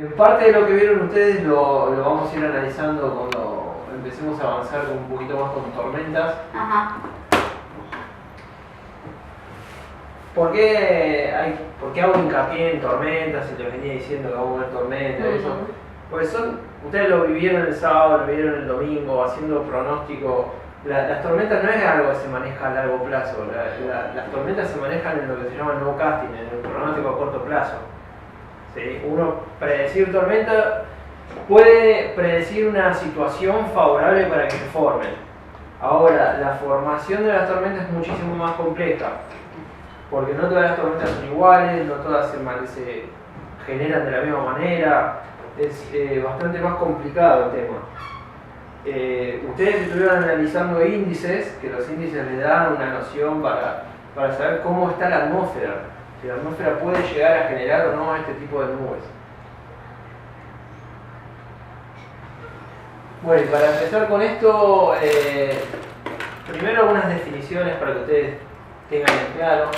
En parte de lo que vieron ustedes lo vamos a ir analizando cuando empecemos a avanzar un poquito más con tormentas. Ajá. ¿Por qué hago hincapié en tormentas? Y les venía diciendo que vamos a ver tormentas y eso. Pues ustedes lo vivieron el sábado, lo vivieron el domingo, haciendo pronóstico. Las tormentas no es algo que se maneja a largo plazo. Las tormentas se manejan en lo que se llama el no-casting, en el pronóstico a corto plazo. ¿Sí? Uno predecir tormenta puede predecir una situación favorable para que se formen. Ahora, la formación de las tormentas es muchísimo más compleja, porque no todas las tormentas son iguales, no todas se generan de la misma manera, es bastante más complicado el tema. Ustedes estuvieron analizando índices, que los índices les dan una noción para saber cómo está la atmósfera, si la atmósfera puede llegar a generar o no este tipo de nubes. Bueno, y para empezar con esto, primero algunas definiciones para que ustedes tengan en claro.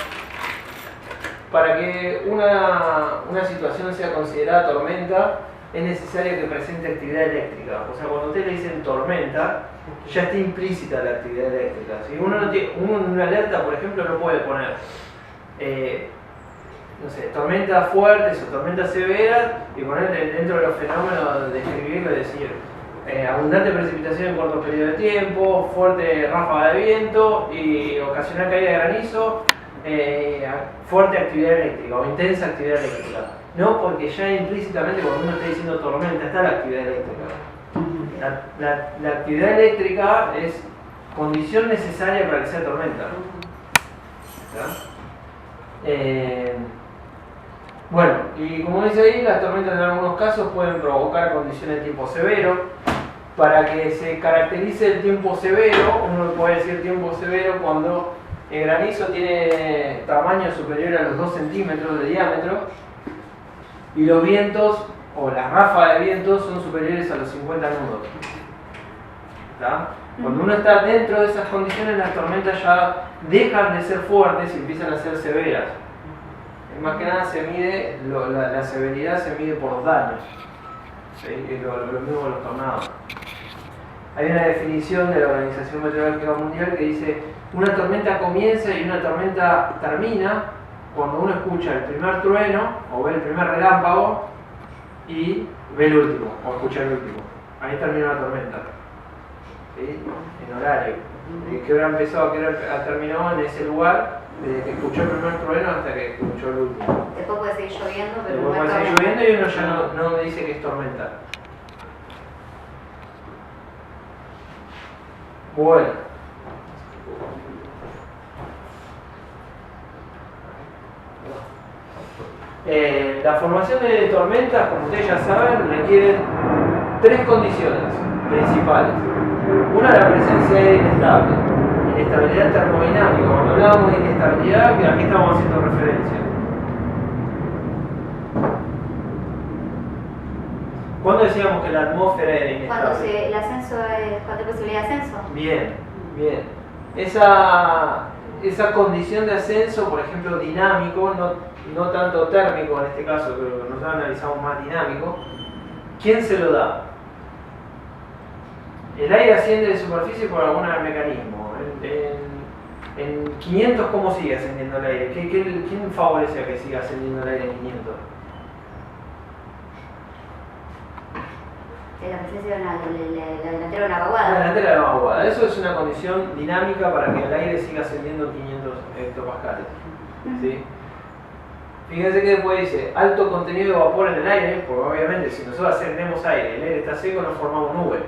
Para que una situación sea considerada tormenta, es necesario que presente actividad eléctrica. O sea, cuando ustedes le dicen tormenta, ya está implícita la actividad eléctrica. Si uno en una alerta, por ejemplo, no puede poner no sé, tormentas fuertes o tormentas severas y poner dentro de los fenómenos, describirlo y decir abundante precipitación en corto periodo de tiempo, fuerte ráfaga de viento y ocasional caída de granizo, fuerte actividad eléctrica o intensa actividad eléctrica. No, porque ya implícitamente cuando uno está diciendo tormenta está la actividad eléctrica. La actividad eléctrica es condición necesaria para que sea tormenta. Bueno, y como dice ahí, las tormentas en algunos casos pueden provocar condiciones de tiempo severo. Para que se caracterice el tiempo severo, uno puede decir tiempo severo cuando el granizo tiene tamaño superior a los 2 centímetros de diámetro y los vientos o las ráfagas de vientos son superiores a los 50 nudos. ¿Está? Cuando uno está dentro de esas condiciones, las tormentas ya dejan de ser fuertes y empiezan a ser severas. Más que nada se mide, la severidad se mide por los daños. ¿Sí? Es lo mismo con los tornados. Hay una definición de la Organización Meteorológica Mundial que dice: una tormenta comienza y una tormenta termina cuando uno escucha el primer trueno o ve el primer relámpago y ve el último, o escucha el último. Ahí termina la tormenta. ¿Sí? En horario. ¿Qué hora empezó? ¿Qué hora terminó en ese lugar? Desde que escuchó el primer trueno hasta que escuchó el último. Después puede seguir lloviendo, pero después no puede seguir lloviendo y uno ya no dice que es tormenta. Bueno. La formación de tormentas, como ustedes ya saben, requieren 3 condiciones principales. Una, la presencia de inestable, inestabilidad termodinámica. Cuando hablábamos de inestabilidad, ¿a qué estamos haciendo referencia? ¿Cuándo decíamos que la atmósfera era inestable? Cuando el ascenso cuando hay posibilidad de ascenso. Bien, bien. Esa condición de ascenso, por ejemplo, dinámico, no tanto térmico en este caso, pero nosotros analizamos más dinámico, ¿quién se lo da? El aire asciende de superficie por algún mecanismo. En 500, ¿cómo sigue ascendiendo el aire? ¿Quién favorece a que siga ascendiendo el aire en 500? La presencia de la delantera de una vaguada. La delantera de la vaguada. Eso es una condición dinámica para que el aire siga ascendiendo 500 hectopascales. ¿Sí? Fíjense que después dice alto contenido de vapor en el aire, porque obviamente si nosotros ascendemos aire, el aire está seco, no formamos nube.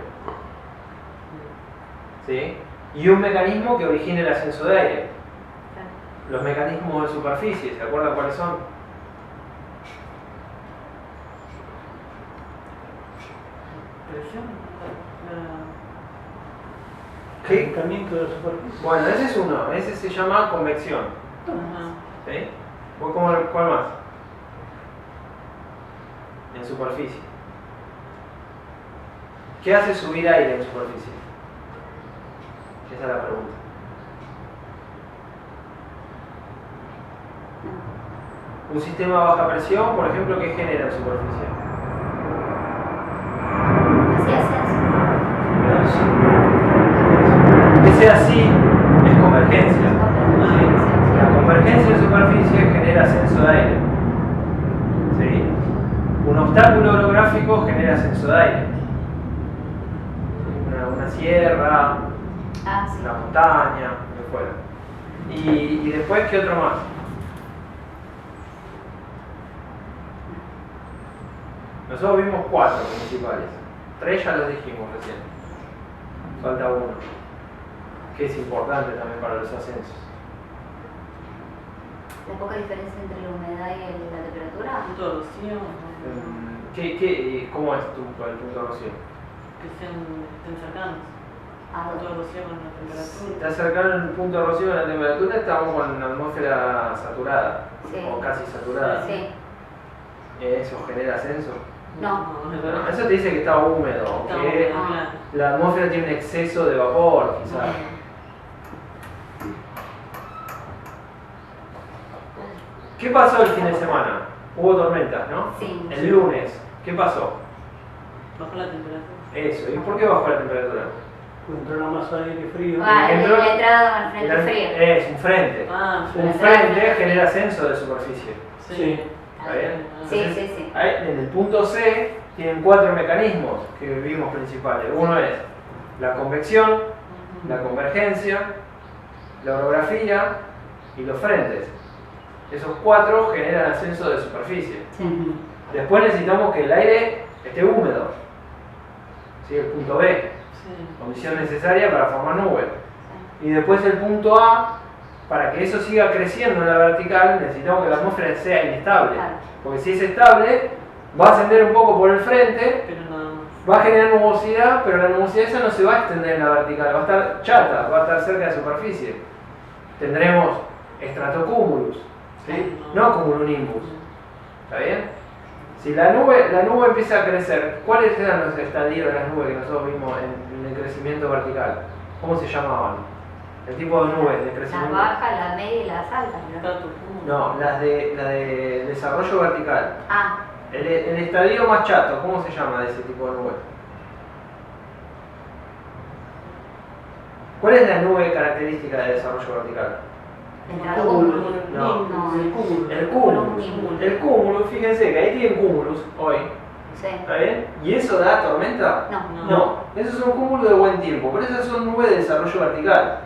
¿Sí? Y un mecanismo que origina el ascenso de aire. Los mecanismos de superficie, ¿se acuerdan cuáles son? ¿Qué? Calentamiento de la superficie. Bueno, ese es uno, ese se llama convección. ¿Sí? ¿Cuál más? En superficie. ¿Qué hace subir aire en superficie? Esa es la pregunta. Un sistema a baja presión, por ejemplo, ¿qué genera en superficie? genera sí es convergencia. ¿Sí? La convergencia de superficie genera ascenso de aire. ¿Sí? Un obstáculo orográfico genera ascenso de aire. Una sierra, Ah, sí. una montaña, lo que fuera. Y después, ¿qué otro más? Nosotros vimos 4 principales. 3 ya los dijimos recién. Falta uno, que es importante también para los ascensos. La poca diferencia entre la humedad y la temperatura. Punto de rocío, ¿Cómo es el punto de rocío? que estén cercanos. Ah, Punto de rocío con la Si temperatura. está cercano el punto de rocío en la temperatura, estamos con una atmósfera saturada, Sí. o casi saturada. sí. ¿Eso genera ascenso? No. Bueno, eso te dice que está húmedo, Está que bueno, claro. la atmósfera tiene un exceso de vapor, quizás. ¿Qué pasó el fin de semana? Hubo tormentas, ¿no? Sí. El lunes, ¿qué pasó? Bajó la temperatura. Eso, ¿y por qué bajó la temperatura? Entró una masa de aire frío. Ah, Entró- la entrada al frente frío. Es un frente. Ah, Un frente genera ascenso de superficie. Sí. ¿Está bien? Sí, Entonces, sí, sí. ahí, en el punto C tienen 4 mecanismos que vimos principales. Uno es la convección, la convergencia, la orografía y los frentes. Esos 4 generan ascenso de superficie. Ujú. Después necesitamos que el aire esté húmedo. ¿Sí? El punto B, Sí. condición necesaria para formar nubes. Y después el punto A, para que eso siga creciendo en la vertical, necesitamos que la atmósfera sea inestable. Claro. Porque si es estable, va a ascender un poco por el frente, Pero nada más. va a generar nubosidad, pero la nubosidad esa no se va a extender en la vertical, va a estar chata, va a estar cerca de la superficie. Tendremos estratocúmulus, ¿sí? No cumulonimbus. ¿Está bien? Si la nube empieza a crecer, ¿cuáles eran los estadios de las nubes que nosotros vimos en el crecimiento vertical? ¿Cómo se llamaban? El tipo de nubes de Las crecimiento. bajas, las medias y las altas, ¿no? Strato cúmulo. No, la de desarrollo vertical. Ah, El estadio más chato, ¿cómo se llama de ese tipo de nube? ¿Cuál es la nube característica de desarrollo vertical? el Cúmulo. No. No. El cúmulo. El cúmulus. El cúmulus, fíjense que ahí tienen cúmulus hoy, Sí. ¿está bien? ¿Y eso da tormenta? No. No, esos son cúmulos de buen tiempo, por eso son nubes de desarrollo vertical.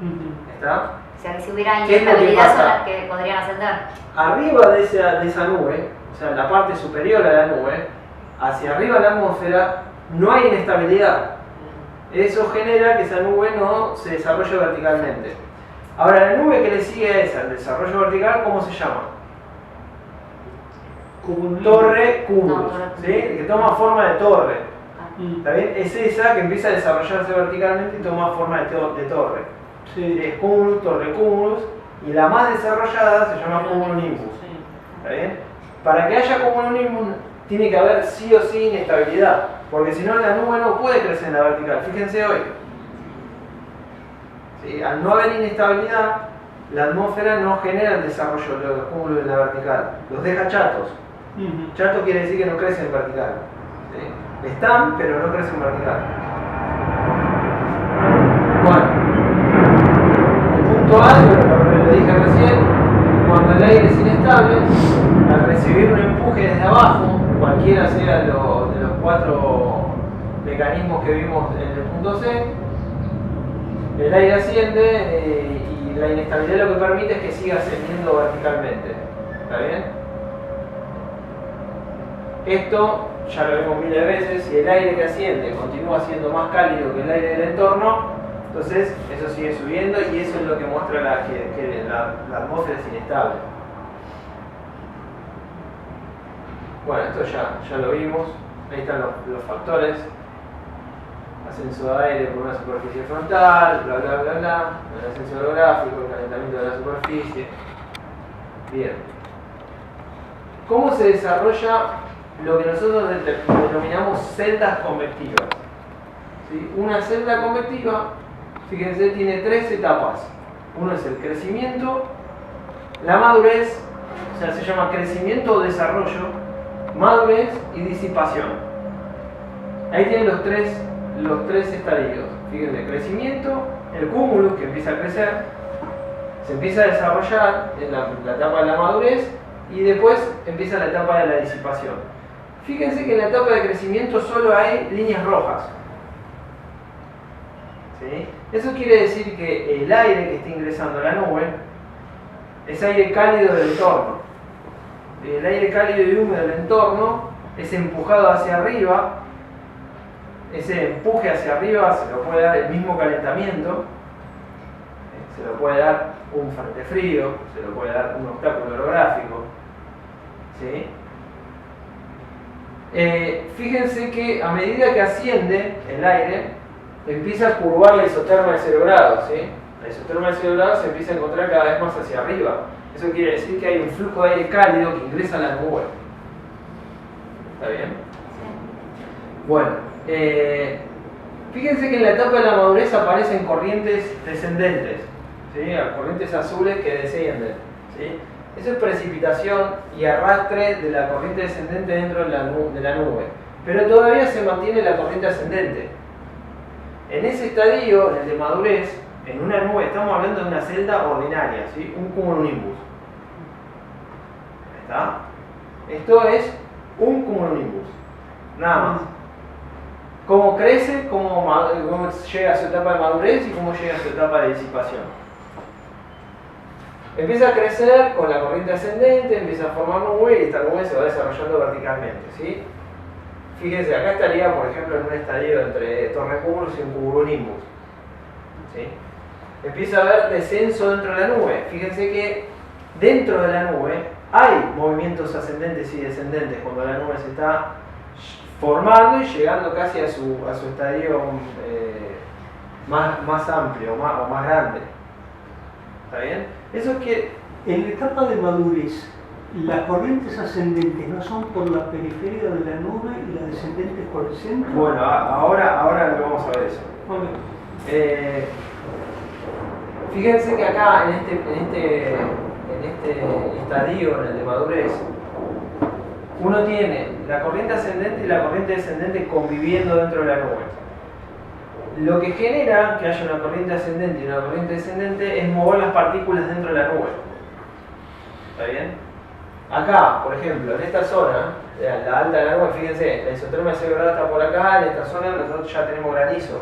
Ujú. ¿Está? O sea que si hubiera ¿Qué es lo que inestabilidad son pasa? las que podrían ascender. Arriba de esa nube, o sea, en la parte superior a la nube, hacia arriba de la atmósfera, no hay inestabilidad. Eso genera que esa nube no se desarrolle verticalmente. Ahora, la nube que le sigue a esa, el desarrollo vertical, ¿cómo se llama? Cúmulo. Torre cúmulus, No, torre ¿sí? Que toma forma de torre. Mm. ¿Está bien? Es esa que empieza a desarrollarse verticalmente y toma forma de torre. Sí. Es cúmulus, torre cúmulus, y la más desarrollada se llama cumulonimbus. Sí. ¿Está bien? Para que haya cumulonimbus tiene que haber sí o sí inestabilidad, porque si no la nube no puede crecer en la vertical. Fíjense hoy. ¿Sí? Al no haber inestabilidad, la atmósfera no genera el desarrollo de los cúmulos en la vertical, los deja chatos. Ujú. Chato quiere decir que no crecen en vertical. ¿Sí? Están, pero no crecen en vertical. Bueno, el punto A, lo dije recién, cuando el aire es inestable, al recibir un empuje desde abajo, cualquiera sea de los 4 mecanismos que vimos en el punto C, el aire asciende y la inestabilidad lo que permite es que siga ascendiendo verticalmente. ¿Está bien? Esto ya lo vimos miles de veces, si el aire que asciende continúa siendo más cálido que el aire del entorno, entonces eso sigue subiendo y eso es lo que muestra que la atmósfera es inestable. Bueno, esto ya lo vimos, ahí están los factores: ascenso de aire por una superficie frontal, bla bla bla bla, el ascenso orográfico, el calentamiento de la superficie. Bien. ¿Cómo se desarrolla lo que nosotros denominamos celdas convectivas? ¿Sí? Una celda convectiva, fíjense, tiene 3 etapas. Uno es el crecimiento, la madurez, o sea, se llama crecimiento o desarrollo, madurez y disipación. Ahí tienen los tres estadios. Fíjense, crecimiento, el cúmulo que empieza a crecer, se empieza a desarrollar en la etapa de la madurez y después empieza la etapa de la disipación. Fíjense que en la etapa de crecimiento solo hay líneas rojas. ¿Sí? Eso quiere decir que el aire que está ingresando a la nube es aire cálido del entorno. El aire cálido y húmedo del entorno es empujado hacia arriba. Ese empuje hacia arriba se lo puede dar el mismo calentamiento, se lo puede dar un frente frío, se lo puede dar un obstáculo orográfico. ¿Sí? Fíjense que a medida que asciende el aire, empieza a curvar la isoterma de 0 grados. ¿Sí? La isoterma de 0 grados se empieza a encontrar cada vez más hacia arriba. Eso quiere decir que hay un flujo de aire cálido que ingresa a la nube. ¿Está bien? Sí. Bueno, fíjense que en la etapa de la madurez aparecen corrientes descendentes, ¿sí? Corrientes azules que descienden. ¿Sí? Eso es precipitación y arrastre de la corriente descendente dentro de la nube. Pero todavía se mantiene la corriente ascendente. En ese estadio, en el de madurez, en una nube, estamos hablando de una celda ordinaria, ¿sí? Un cumulonimbus. ¿Está? Esto es un cumulonimbus. Nada más. Cómo crece, cómo llega a su etapa de madurez y cómo llega a su etapa de disipación. Empieza a crecer con la corriente ascendente, empieza a formar nube y esta nube se va desarrollando verticalmente. ¿Sí? Fíjense, acá estaría, por ejemplo, en un estadio entre torrecúmulos y un cumulonimbus. ¿Sí? Empieza a haber descenso dentro de la nube. Fíjense que dentro de la nube hay movimientos ascendentes y descendentes cuando la nube se está formando y llegando casi a su estadio más amplio o más grande. ¿Está bien? Eso que En la etapa de madurez, las corrientes ascendentes no son por la periferia de la nube y las descendentes por el centro. bueno, ahora lo vamos a ver eso. Ok. Fíjense que acá en este estadio, en el de madurez, uno tiene la corriente ascendente y la corriente descendente conviviendo dentro de la nube. Lo que genera que haya una corriente ascendente y una corriente descendente es mover las partículas dentro de la nube. ¿Está bien? Acá, por ejemplo, en esta zona, la alta de la nube, fíjense, la isoterma de 0 grados está por acá, en esta zona nosotros ya tenemos granizo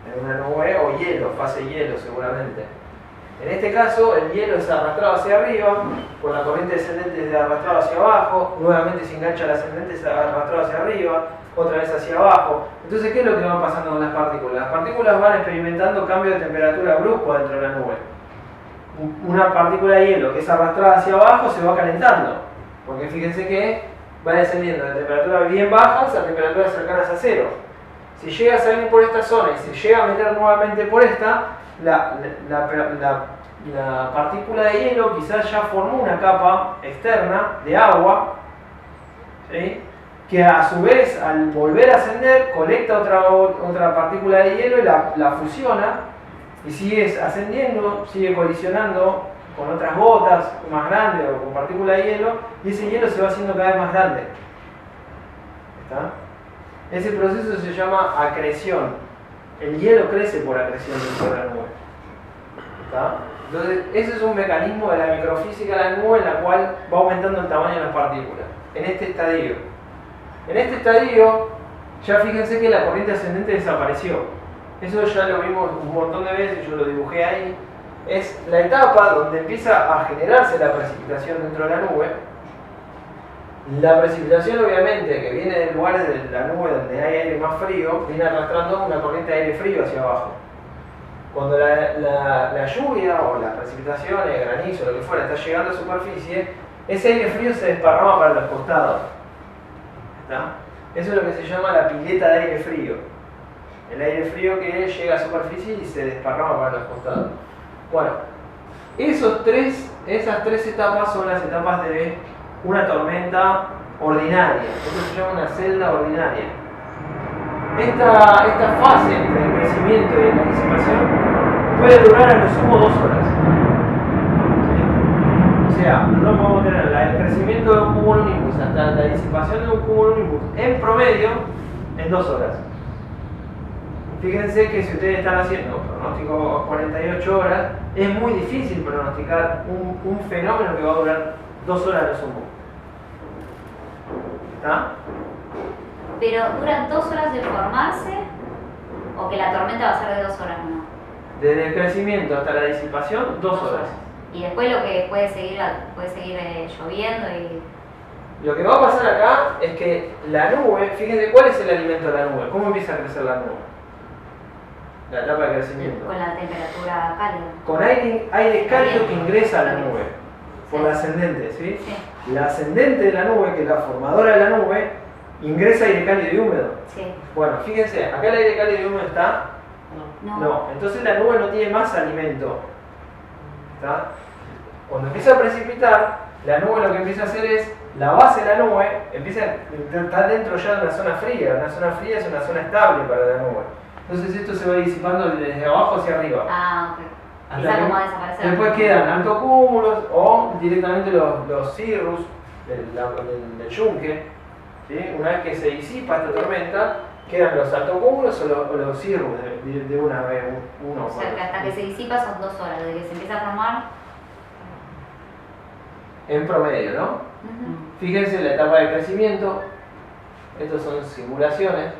en una nube o hielo, fase hielo seguramente. En este caso, el hielo es arrastrado hacia arriba, con la corriente descendente es arrastrado hacia abajo, nuevamente se engancha la ascendente, es arrastrado hacia arriba, otra vez hacia abajo. Entonces, ¿qué es lo que va pasando con las partículas? Las partículas van experimentando cambio de temperatura brusco dentro de la nube. Una partícula de hielo que es arrastrada hacia abajo se va calentando, porque fíjense que va descendiendo de temperaturas bien bajas a temperaturas cercanas a cero. Si llega a salir por esta zona y se llega a meter nuevamente por esta, la partícula de hielo quizás ya formó una capa externa de agua, ¿sí? Que a su vez al volver a ascender colecta otra partícula de hielo y la fusiona y sigue ascendiendo, sigue colisionando con otras gotas más grandes o con partículas de hielo y ese hielo se va haciendo cada vez más grande. ¿Está? Ese proceso se llama acreción. El hielo crece por acreción dentro de la nube. ¿Está? Entonces, ese es un mecanismo de la microfísica de la nube en la cual va aumentando el tamaño de las partículas. En este estadio. En este estadio, ya fíjense que la corriente ascendente desapareció. Eso ya lo vimos un montón de veces, yo lo dibujé ahí. Es la etapa donde empieza a generarse la precipitación dentro de la nube. La precipitación, obviamente, que viene del lugar de la nube donde hay aire más frío, viene arrastrando una corriente de aire frío hacia abajo. Cuando la lluvia o la precipitación, el granizo, lo que fuera, está llegando a la superficie, ese aire frío se desparrama para los costados. ¿Está? Eso es lo que se llama la pileta de aire frío. El aire frío que llega a la superficie y se desparrama para los costados. Bueno, esas tres etapas son las etapas de una tormenta ordinaria. Eso se llama una celda ordinaria. Esta fase entre el crecimiento y la disipación puede durar a lo sumo 2 horas. ¿Sí? O sea, no podemos tener el crecimiento de un cumulonimbus hasta la disipación de un cumulonimbus en promedio en 2 horas. fíjense que si ustedes están haciendo pronóstico 48 horas, es muy difícil pronosticar un fenómeno que va a durar 2 horas lo sumo. ¿Está? Pero duran 2 horas de formarse o que la tormenta va a ser de 2 horas, ¿no? Desde el crecimiento hasta la disipación, 2 horas. Y después lo que puede seguir lloviendo y... Lo que va a pasar acá es que la nube, fíjense cuál es el alimento de la nube, cómo empieza a crecer la nube. La etapa de crecimiento. con la temperatura cálida. Con aire cálido que ingresa a la nube, por la ascendente, ¿sí? Sí. La ascendente de la nube, que es la formadora de la nube, ingresa aire cálido y húmedo. Sí. Bueno, fíjense, acá el aire cálido y húmedo está. No. No. No, entonces la nube no tiene más alimento. ¿Está? Cuando empieza a precipitar, la nube lo que empieza a hacer es, la base de la nube empieza a estar dentro ya de una zona fría. Una zona fría es una zona estable para la nube. Entonces esto se va disipando desde abajo hacia arriba. Ah, ok. Hasta Empieza que como a desaparecer. después quedan altocúmulos o directamente los cirrus del yunque. ¿Sí? Una vez que se disipa esta tormenta, quedan los altocúmulos o los cirrus de una vez, uno. O sea, que hasta que se disipa son 2 horas, desde que se empieza a formar. En promedio, ¿no? Ujú. Fíjense la etapa de crecimiento. Estos son simulaciones.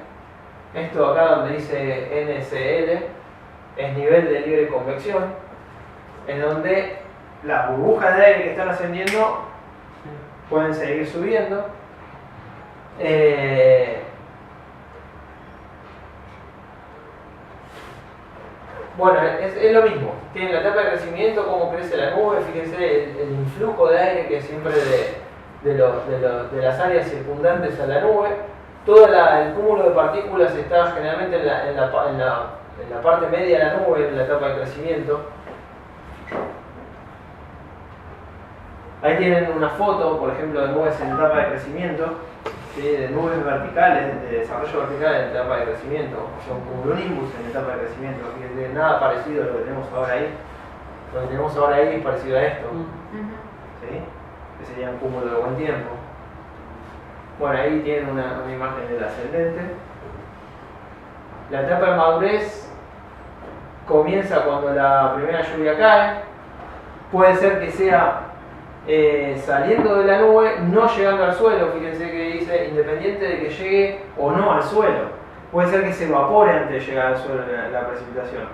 Esto acá donde dice NCL es nivel de libre convección, en donde las burbujas de aire que están ascendiendo pueden seguir subiendo. Bueno, es lo mismo. Tiene la etapa de crecimiento, cómo crece la nube, fíjense el influjo de aire que es siempre de las áreas circundantes a la nube. Todo el cúmulo de partículas está generalmente en la parte media de la nube, en la etapa de crecimiento. Ahí tienen una foto, por ejemplo, de nubes en etapa de crecimiento, ¿sí? De nubes verticales, de desarrollo vertical en etapa de crecimiento, o sea, un cumulonimbus en etapa de crecimiento. Fíjense, nada parecido a lo que tenemos ahora ahí. Lo que tenemos ahora ahí es parecido a esto, Ujú. ¿sí? Que sería un cúmulo de buen tiempo. Bueno, ahí tienen una imagen del ascendente. La etapa de madurez comienza cuando la primera lluvia cae. Puede ser que sea saliendo de la nube, no llegando al suelo. Fíjense que dice independiente de que llegue o no al suelo. Puede ser que se evapore antes de llegar al suelo la precipitación.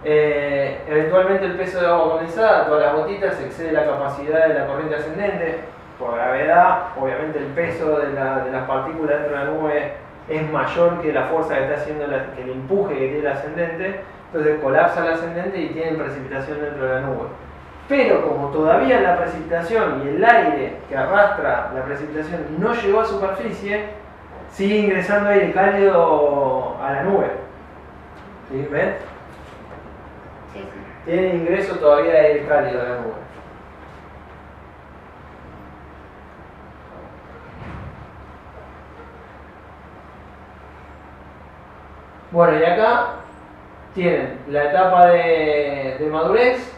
Eventualmente el peso de agua condensada, todas las gotitas, excede la capacidad de la corriente ascendente. Por gravedad, obviamente el peso de las partículas dentro de la nube es mayor que la fuerza que está haciendo que el empuje que tiene el ascendente. Entonces colapsa el ascendente y tienen precipitación dentro de la nube. Pero como todavía la precipitación y el aire que arrastra la precipitación no llegó a superficie, sigue ingresando aire cálido a la nube. ¿Sí? ¿Ven? Sí, sí. Tiene ingreso todavía de aire cálido a la nube. Bueno, y acá tienen la etapa de madurez,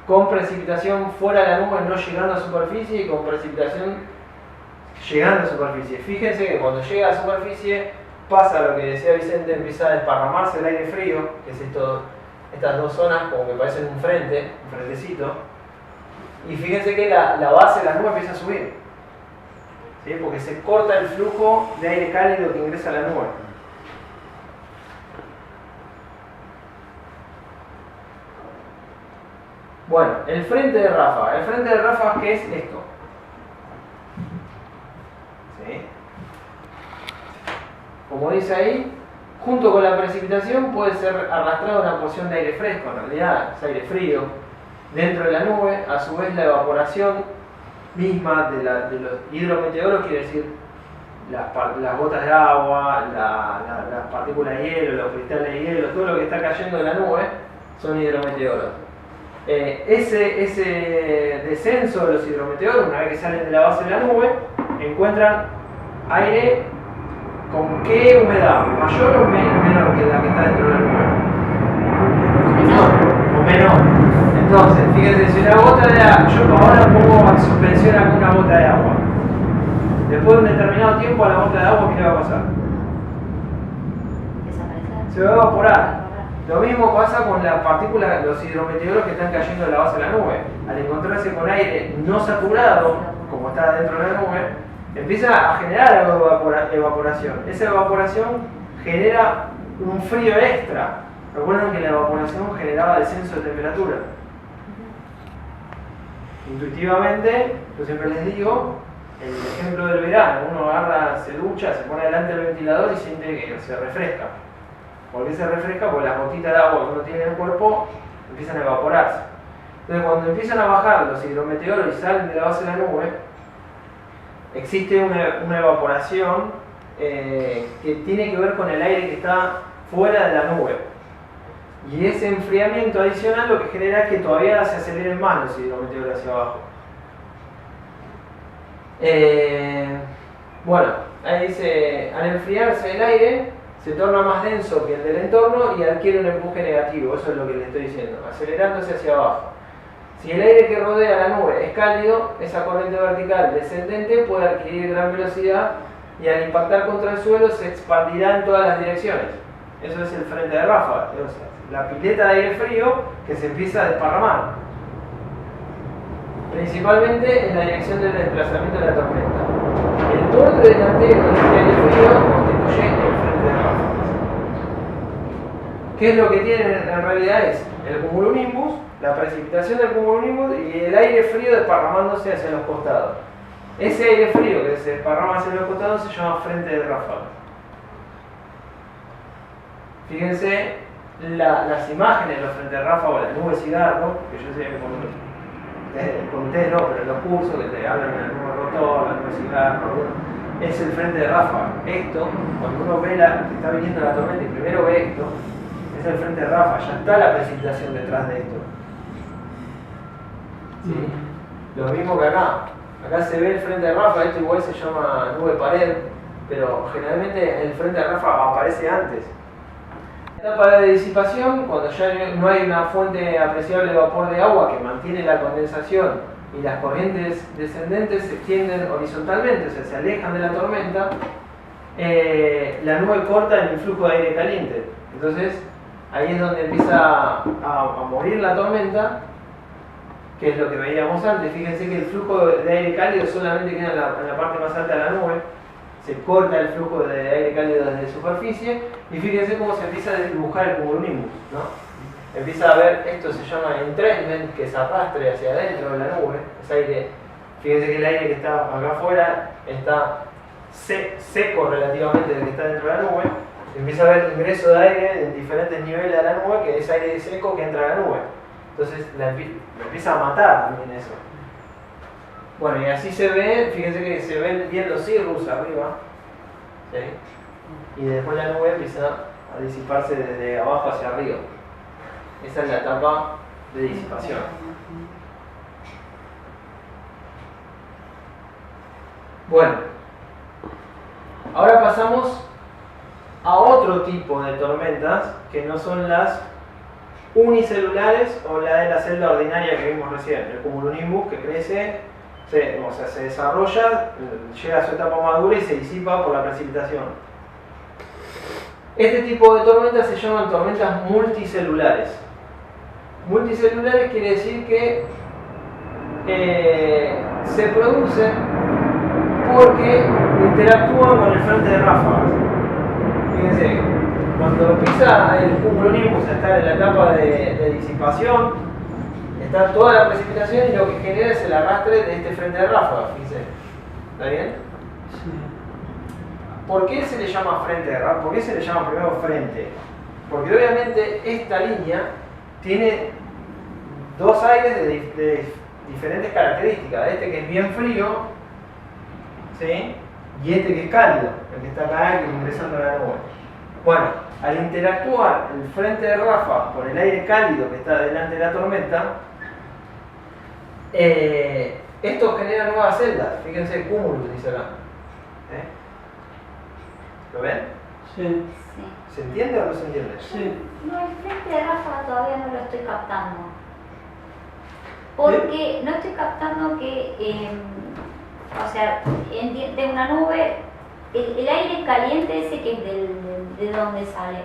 con precipitación fuera de la nube, no llegando a superficie, y con precipitación llegando a superficie. Fíjense que cuando llega a superficie pasa lo que decía Vicente, empieza a desparramarse el aire frío, que es estas dos zonas como que parecen un frentecito, y fíjense que la base de la nube empieza a subir, ¿sí? Porque se corta el flujo de aire cálido que ingresa a la nube. Bueno, el frente de ráfaga. El frente de ráfaga, ¿qué es esto? ¿Sí? Como dice ahí, junto con la precipitación puede ser arrastrada una porción de aire fresco, en realidad es aire frío, dentro de la nube. A su vez la evaporación misma de los hidrometeoros, quiere decir las gotas de agua, las partículas de hielo, los cristales de hielo, todo lo que está cayendo de la nube son hidrometeoros. Ese descenso de los hidrometeoros, una vez que salen de la base de la nube, encuentran aire con qué humedad, mayor o menor que la que está dentro de la nube. Menor. O menor. Entonces, fíjense, si una gota de agua, yo ahora pongo en suspensión acá una gota de agua. Después de un determinado tiempo a la gota de agua, ¿qué le va a pasar? se va a evaporar. Lo mismo pasa con las partículas, los hidrometeoros que están cayendo en la base de la nube. Al encontrarse con aire no saturado, como está dentro de la nube, empieza a generar evaporación. Esa evaporación genera un frío extra. Recuerden que la evaporación generaba descenso de temperatura. Intuitivamente, yo siempre les digo, el ejemplo del verano, uno agarra, se ducha, se pone delante del ventilador y siente que se refresca. ¿Por qué se refresca? Porque las gotitas de agua que uno tiene en el cuerpo empiezan a evaporarse. Entonces cuando empiezan a bajar los hidrometeoros y salen de la base de la nube, existe una evaporación que tiene que ver con el aire que está fuera de la nube. Y ese enfriamiento adicional lo que genera es que todavía se aceleren más los hidrometeoros hacia abajo. Bueno, ahí dice, al enfriarse el aire se torna más denso que el del entorno y adquiere un empuje negativo, eso es lo que le estoy diciendo, acelerándose hacia abajo. Si el aire que rodea la nube es cálido, esa corriente vertical descendente puede adquirir gran velocidad y al impactar contra el suelo se expandirá en todas las direcciones. Eso es el frente de ráfaga, o sea, la pileta de aire frío que se empieza a desparramar, principalmente en la dirección del desplazamiento de la tormenta. El borde delantero de este aire frío constituye el frente de ráfagas. ¿Qué es lo que tiene en realidad? Es el cumulonimbus, la precipitación del cumulonimbus y el aire frío desparramándose hacia los costados. Ese aire frío que se desparrama hacia los costados se llama frente de ráfagas. Fíjense las imágenes de los frentes de ráfagas, las nubes cigarro, que yo sé que con ustedes no, pero en los cursos que te hablan de la nube rotor, la nube cigarro, es el frente de ráfaga. Esto, cuando uno ve que está viniendo la tormenta y primero ve esto, es el frente de ráfaga, ya está la precipitación detrás de esto. ¿Sí? Lo mismo que acá. Acá se ve el frente de ráfaga, esto igual se llama nube pared, pero generalmente el frente de ráfaga aparece antes. La etapa de disipación, cuando ya no hay una fuente apreciable de vapor de agua que mantiene la condensación y las corrientes descendentes se extienden horizontalmente, o sea, se alejan de la tormenta, la nube corta el influjo de aire caliente. Entonces, ahí es donde empieza a morir la tormenta, que es lo que veíamos antes. Fíjense que el flujo de aire cálido solamente queda en la parte más alta de la nube. Se corta el flujo de aire cálido desde la superficie y fíjense cómo se empieza a dibujar el cumulonimbus, ¿no? Empieza a ver, esto se llama entrainment, que es arrastre hacia adentro de la nube, es aire. Fíjense que el aire que está acá afuera está seco relativamente del que está dentro de la nube. Empieza a haber ingreso de aire en diferentes niveles de la nube, que es aire seco que entra a la nube. Entonces la empieza a matar también eso. Bueno, y así se ve, fíjense que se ven bien los cirrus arriba, ¿sí? Y después la nube empieza a disiparse desde abajo hacia arriba. Esa es la etapa de disipación. Bueno, ahora pasamos a otro tipo de tormentas que no son las unicelulares o la de la celda ordinaria que vimos recién, el cumulonimbus que crece. Se desarrolla, llega a su etapa madura y se disipa por la precipitación. Este tipo de tormentas se llaman tormentas multicelulares. Multicelulares quiere decir que se producen porque interactúan con el frente de ráfagas. Fíjense, cuando empieza el cumulonimbus a estar en la etapa de disipación, está toda la precipitación y lo que genera es el arrastre de este frente de ráfaga, fíjense. ¿Está bien? Sí. ¿Por qué se le llama frente de ráfaga? ¿Por qué se le llama primero frente? Porque obviamente esta línea tiene dos aires de diferentes características. Este que es bien frío, ¿sí? Y este que es cálido, el que está acá ingresando a la nube. Bueno, al interactuar el frente de ráfaga con el aire cálido que está delante de la tormenta, esto genera nuevas celdas. Fíjense, cúmulos, dice acá. ¿Lo ven? Sí. Sí. ¿Se entiende o no se entiende? Sí. No, el frente de ráfaga todavía no lo estoy captando. Porque no estoy captando que, o sea, de una nube, el aire caliente ese que es de donde sale,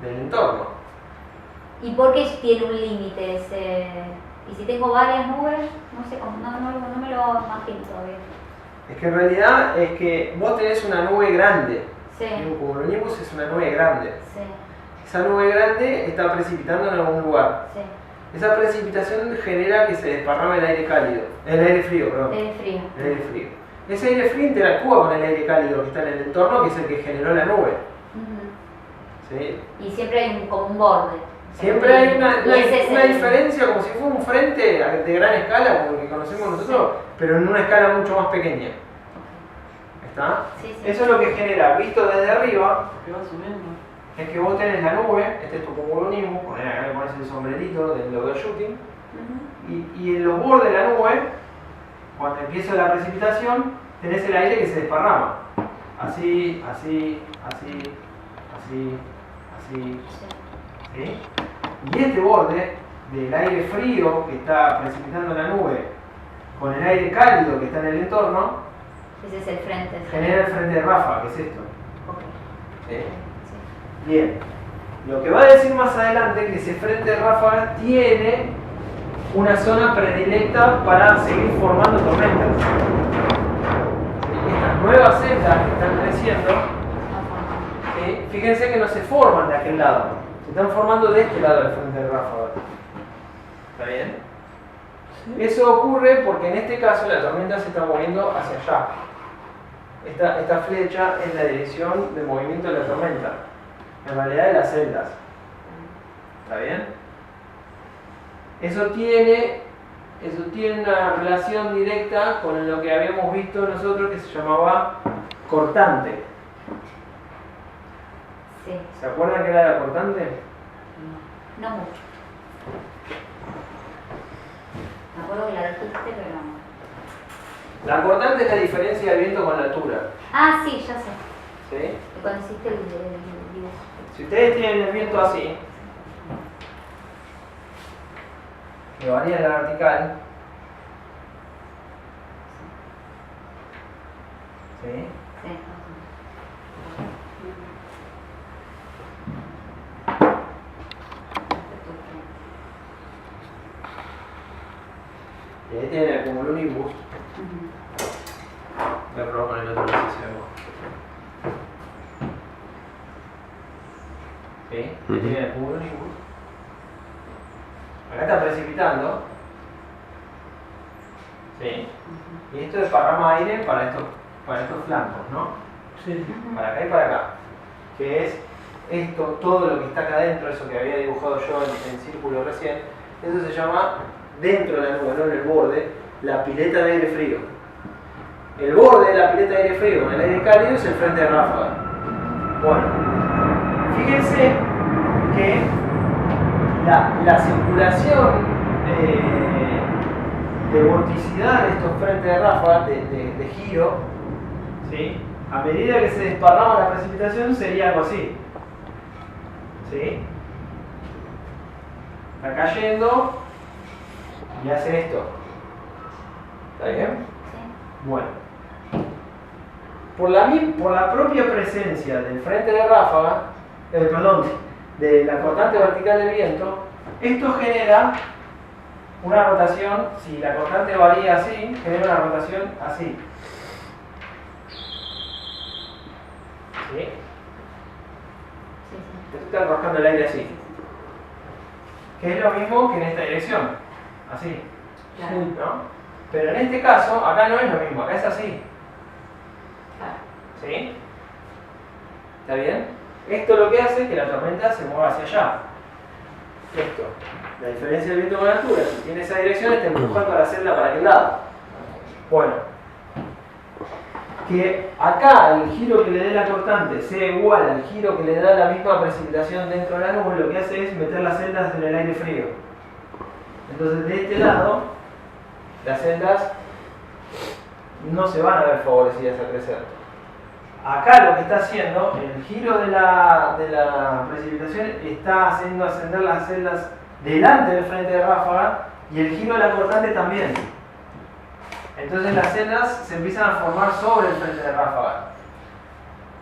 del entorno. ¿Y por qué tiene un límite ese? Y si tengo varias nubes, no sé cómo, no me lo imagino todavía. Es que en realidad es que vos tenés una nube grande. Sí, Un cumulonimbus es una nube grande. sí, Esa nube grande está precipitando en algún lugar. sí. Esa precipitación genera que se desparrame el aire cálido, el aire frío, perdón. Es frío. El aire frío. Ese aire frío interactúa con el aire cálido que está en el entorno, que es el que generó la nube. Ujú. ¿Sí? Y siempre hay como un borde. Siempre hay Y ese es una el- diferencia, como si fuera un frente de gran escala, como el que conocemos nosotros, pero en una escala mucho más pequeña. ¿Está? Sí, sí. Eso es lo que genera, visto desde arriba, Que va subiendo. es que vos tenés la nube, este es tu cumulonimbus, acá le pones el sombrerito del logo shooting, Ujú. y en los bordes de la nube, cuando empieza la precipitación, tenés el aire que se desparrama. Así, así, así, así, así, Sí. ¿sí? Y este borde del aire frío que está precipitando la nube con el aire cálido que está en el entorno, Ese es el frente. sí. genera el frente de ráfaga, que es esto. Ok. ¿Sí? Sí. Bien. Lo que va a decir más adelante es que ese frente de ráfaga tiene una zona predilecta para seguir formando tormentas. Estas nuevas celdas que están creciendo, ¿sí? Fíjense que no se forman de aquel lado, se están formando de este lado del frente de ráfaga. ¿Está bien? Eso ocurre porque en este caso la tormenta se está moviendo hacia allá. Esta flecha es la dirección de movimiento de la tormenta, en realidad de las celdas. ¿Está bien? Eso tiene una relación directa con lo que habíamos visto nosotros que se llamaba cortante. Sí. ¿Se acuerdan que era la cortante? No mucho. Me acuerdo que la dijiste, pero no. La cortante es la diferencia del viento con la altura. Ah, sí, ya sé. ¿Sí? Que cuando hiciste el dibujo. Si ustedes tienen el viento así, que varía en la vertical, ¿sí? Sí. Y ahí tienen el cumulonimbus. Ujú. Voy a probar con el otro lado si se ve. ¿Sí? Ahí tienen el cumulonimbus. Acá está precipitando. ¿Sí? Y esto desparrama aire para estos flancos, ¿no? Sí. Para acá y para acá. Que es esto, todo lo que está acá adentro, eso que había dibujado yo en círculo recién, eso se llama, dentro de la nube, no en el borde, la pileta de aire frío. El borde de la pileta de aire frío con el aire cálido es el frente de ráfaga. Bueno, fíjense que la circulación de vorticidad de estos frentes de ráfaga, de giro, ¿sí? A medida que se desparrama la precipitación sería algo así. ¿Sí? Está cayendo y hace esto. ¿Está bien? Sí. Bueno. Por la propia presencia del frente de ráfaga, de la cortante vertical del viento, esto genera una rotación, si la cortante varía así, genera una rotación así. ¿Sí? Sí, sí. Esto está arrojando el aire así. Que es lo mismo que en esta dirección. Así. Claro. ¿No? Pero en este caso, acá no es lo mismo, acá es así. Claro. ¿Sí? ¿Está bien? Esto lo que hace es que la tormenta se mueva hacia allá. Esto. La diferencia del viento con la altura. Si tiene esa dirección, está empujando a la celda para aquel lado. Bueno. Que acá el giro que le dé la cortante sea igual al giro que le da la misma precipitación dentro de la nube, lo que hace es meter las celdas en el aire frío. Entonces de este lado, las celdas no se van a ver favorecidas a crecer. Acá lo que está haciendo, el giro de la precipitación está haciendo ascender las celdas delante del frente de ráfaga y el giro de la cortante también. Entonces las celdas se empiezan a formar sobre el frente de ráfaga.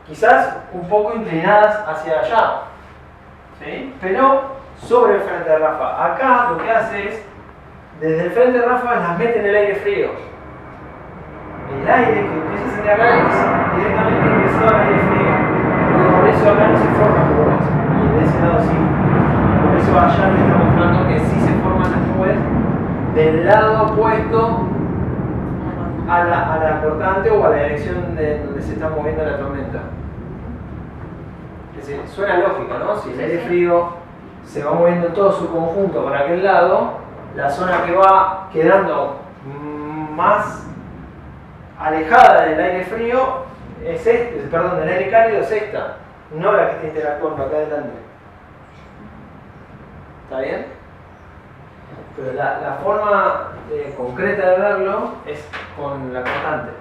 Quizás un poco inclinadas hacia allá. ¿sí? Pero sobre el frente de ráfaga. Acá lo que hace es, desde el frente de ráfaga las mete en el aire frío. El aire que empieza a salir acá es directamente ingresado al aire frío. Y por eso acá no se forman nubes. Y de ese lado sí. Por eso allá le está mostrando que sí se forman las nubes del lado opuesto a la cortante o a la dirección de donde se está moviendo la tormenta. Es decir, suena lógico, ¿no? Si el aire frío se va moviendo en todo su conjunto por aquel lado, la zona que va quedando más alejada del aire frío es del aire cálido es esta, no la que está interactuando acá adelante. ¿Está bien? Pero la forma concreta de verlo es con la constante.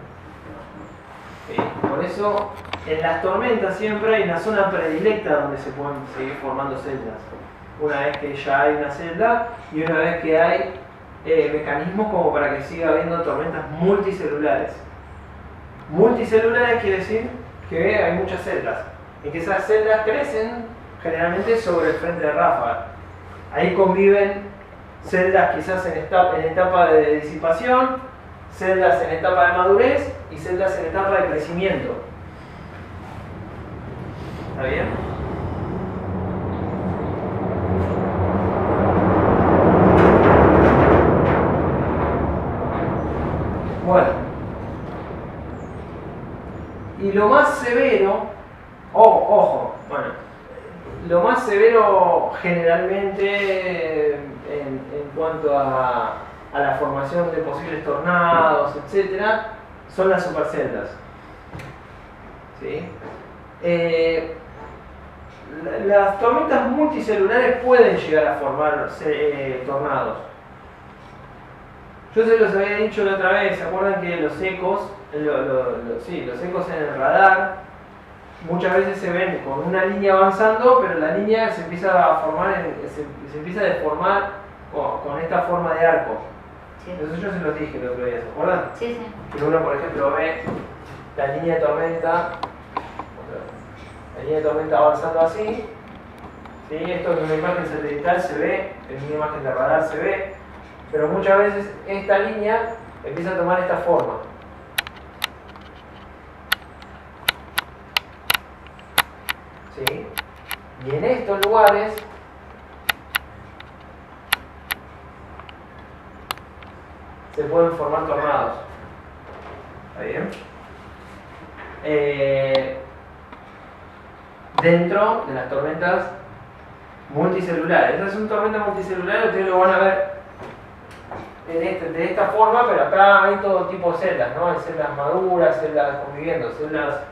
¿Sí? Por eso en las tormentas siempre hay una zona predilecta donde se pueden seguir formando celdas. Una vez que ya hay una celda y una vez que hay mecanismos como para que siga habiendo tormentas multicelulares. Multicelulares quiere decir que hay muchas celdas y que esas celdas crecen generalmente sobre el frente de ráfaga. Ahí conviven celdas quizás en etapa de disipación, celdas en etapa de madurez y celdas en etapa de crecimiento. ¿Está bien? Bueno. Y lo más severo, ojo, bueno, lo más severo generalmente en cuanto a la formación de posibles tornados, etc., son las superceldas. ¿Sí? Las tormentas multicelulares pueden llegar a formar tornados. Yo se los había dicho la otra vez, ¿se acuerdan que los ecos, los ecos en el radar muchas veces se ven con una línea avanzando, pero la línea se empieza a formar, se empieza a deformar con esta forma de arco? Sí. Entonces yo se los dije el otro día, ¿se acuerdan? Sí, sí. Que uno, por ejemplo, ve la línea de tormenta avanzando así, ¿sí? Esto en una imagen satelital se ve, en una imagen de radar se ve, pero muchas veces esta línea empieza a tomar esta forma. ¿Sí? Y en estos lugares se pueden formar tornados. ¿Está bien? Dentro de las tormentas multicelulares. Esta es una tormenta multicelular, ustedes lo van a ver de esta forma, pero acá hay todo tipo de celdas, ¿no? Hay celdas maduras, celdas conviviendo, celdas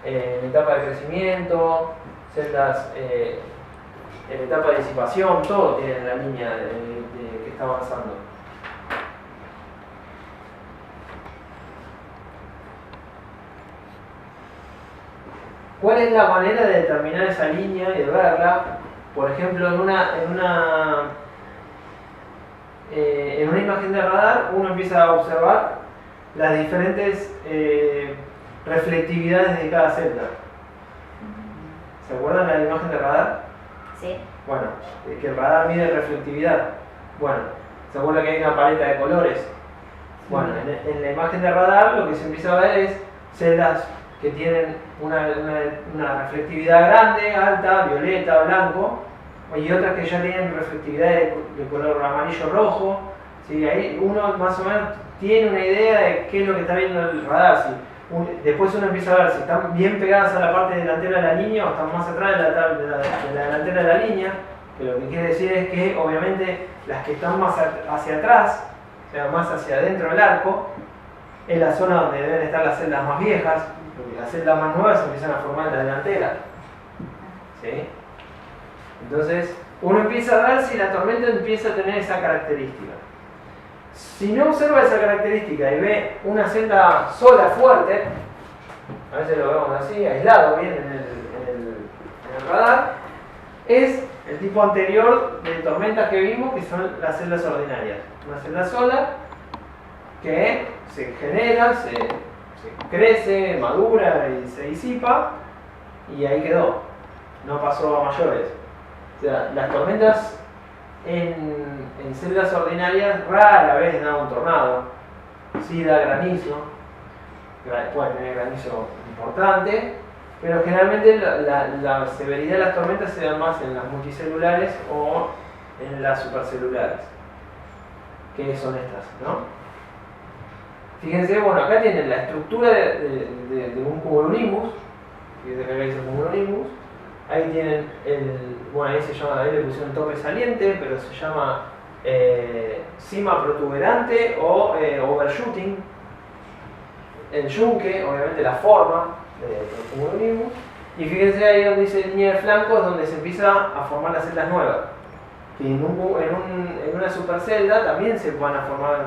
en etapa de crecimiento, celdas en etapa de disipación, todo tiene la línea que está avanzando. ¿Cuál es la manera de determinar esa línea y de verla? Por ejemplo, en una imagen de radar uno empieza a observar las diferentes reflectividades de cada celda. ¿Se acuerdan de la imagen de radar? Sí. Bueno, que el radar mide reflectividad. Bueno, ¿se acuerdan que hay una paleta de colores? Bueno, en la imagen de radar lo que se empieza a ver es celdas que tienen una reflectividad grande, alta, violeta, blanco, y otras que ya tienen reflectividad de color amarillo-rojo. ¿Sí? Ahí uno más o menos tiene una idea de qué es lo que está viendo el radar. ¿Sí? Después uno empieza a ver si están bien pegadas a la parte delantera de la línea o están más atrás de la delantera de la línea, que lo que quiere decir es que obviamente las que están más hacia atrás, o sea, más hacia adentro del arco, es la zona donde deben estar las celdas más viejas, porque las celdas más nuevas se empiezan a formar en la delantera. ¿Sí? Entonces, uno empieza a ver si la tormenta empieza a tener esa característica. Si no observa esa característica y ve una celda sola fuerte, a veces lo vemos así, aislado bien en el radar, es el tipo anterior de tormentas que vimos, que son las celdas ordinarias. Una celda sola que se genera, se crece, madura y se disipa, y ahí quedó. No pasó a mayores. Las tormentas en celdas ordinarias rara vez da un tornado. Sí da granizo, puede tener granizo importante, pero generalmente la severidad de las tormentas se da más en las multicelulares o en las supercelulares, que son estas, ¿no? Fíjense, bueno, acá tienen la estructura de un cumulonimbus, fíjense que acá dice cumulonimbus. Ahí tienen ahí se llama, ahí le pusieron torre saliente, pero se llama cima protuberante o overshooting. El yunque, obviamente la forma del cumulonimbus. Y fíjense ahí donde dice línea de flancos, donde se empieza a formar las celdas nuevas. Que en una supercelda también se van a formar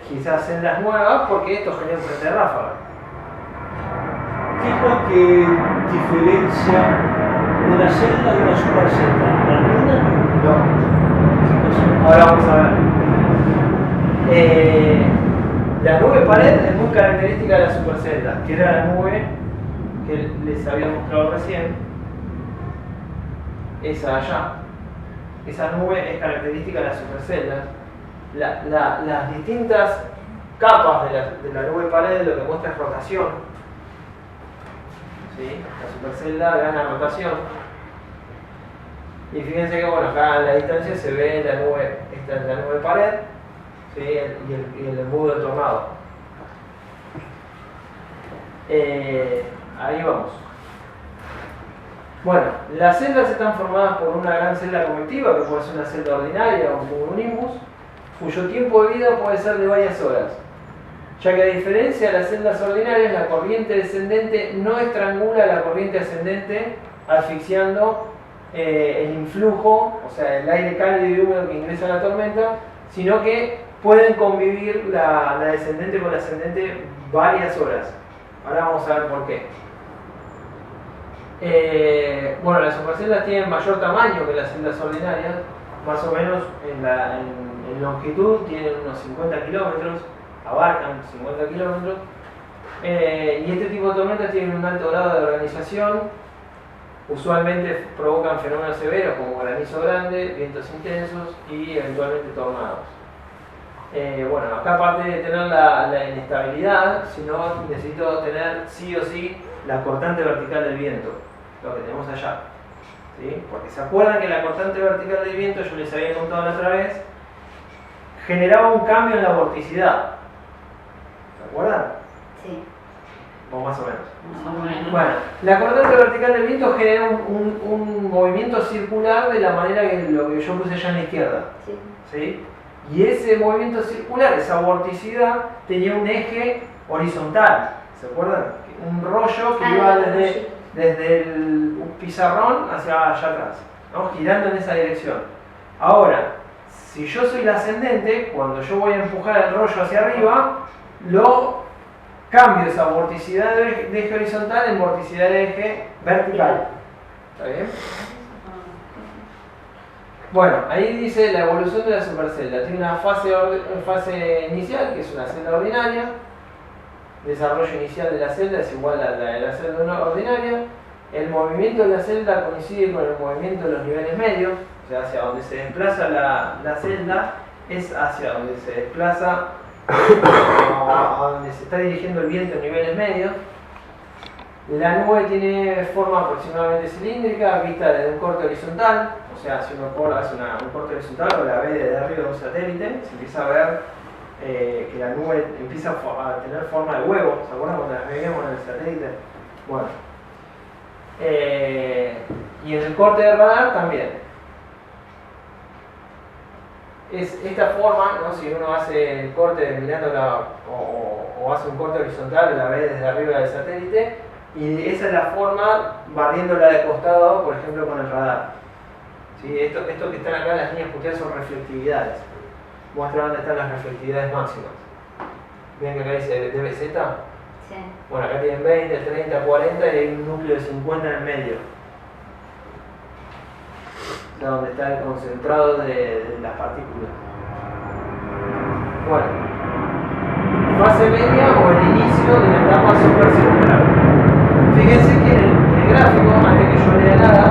quizás celdas nuevas, porque esto genera un frente de ráfaga. ¿Qué es lo que diferencia una celda de una supercelda? ¿La luna? No. Ahora vamos a ver. La nube pared es muy característica de la supercelda, que era la nube que les había mostrado recién. Esa allá. Esa nube es característica de las superceldas. Las distintas capas de la nube pared lo que muestra es rotación. ¿Sí? La supercelda gana rotación. Y fíjense que bueno, acá a la distancia se ve la nube, esta es la nube pared, ¿sí? y el embudo del tornado. Ahí vamos. Bueno, las celdas están formadas por una gran celda convectiva, que puede ser una celda ordinaria o un cumulonimbus, cuyo tiempo de vida puede ser de varias horas, ya que a diferencia de las celdas ordinarias, la corriente descendente no estrangula la corriente ascendente, asfixiando el influjo, o sea, el aire cálido y húmedo que ingresa a la tormenta, sino que pueden convivir la descendente con la ascendente varias horas. Ahora vamos a ver por qué. Bueno, las superceldas tienen mayor tamaño que las celdas ordinarias, más o menos en longitud tienen unos 50 kilómetros, abarcan 50 kilómetros, y este tipo de tormentas tienen un alto grado de organización. Usualmente provocan fenómenos severos como granizo grande, vientos intensos y eventualmente tornados. Bueno, acá aparte de tener la inestabilidad, sino necesito tener sí o sí la cortante vertical del viento, lo que tenemos allá. ¿Sí? Porque se acuerdan que la cortante vertical del viento, yo les había contado la otra vez, generaba un cambio en la vorticidad. ¿Se acuerdan? Sí. O más o menos. Más o menos. Bueno, la cortante vertical del viento genera un movimiento circular de la manera que lo que yo puse allá en la izquierda. Sí. ¿Sí? Y ese movimiento circular, esa vorticidad, tenía un eje horizontal. ¿Se acuerdan? Un rollo que iba desde el pizarrón hacia allá atrás, ¿no? Girando en esa dirección. Ahora, si yo soy la ascendente, cuando yo voy a empujar el rollo hacia arriba, lo cambio esa vorticidad de eje horizontal en vorticidad de eje vertical. ¿Está bien? Bueno, ahí dice la evolución de la supercelda. Tiene una fase inicial, que es una celda ordinaria. Desarrollo inicial de la celda es igual a la de la celda ordinaria. El movimiento de la celda coincide con el movimiento de los niveles medios, o sea, hacia donde se desplaza la celda es hacia donde se desplaza a donde se está dirigiendo el viento en niveles medios. La nube tiene forma aproximadamente cilíndrica, vista desde un corte horizontal, o sea, si uno hace un corte horizontal o la ve desde arriba de un satélite, se empieza a ver que la nube empieza a tener forma de huevo. ¿Se acuerdan cuando las veíamos en el satélite? Bueno. Y en el corte de radar también. Es esta forma, ¿no? Si uno hace el corte mirándola o hace un corte horizontal, la ve desde arriba del satélite, y esa es la forma barriéndola de costado, por ejemplo, con el radar. ¿Sí? Esto que están acá, las líneas punteadas, son reflectividades. Muestra dónde están las reflectividades máximas. ¿Ven que acá dice DBZ? Sí. Bueno, acá tienen 20, 30, 40 y hay un núcleo de 50 en el medio. O sea, donde está el concentrado de las partículas. Bueno, fase media o el inicio de la etapa supercircular. Fíjense que en el gráfico, antes que yo lea nada,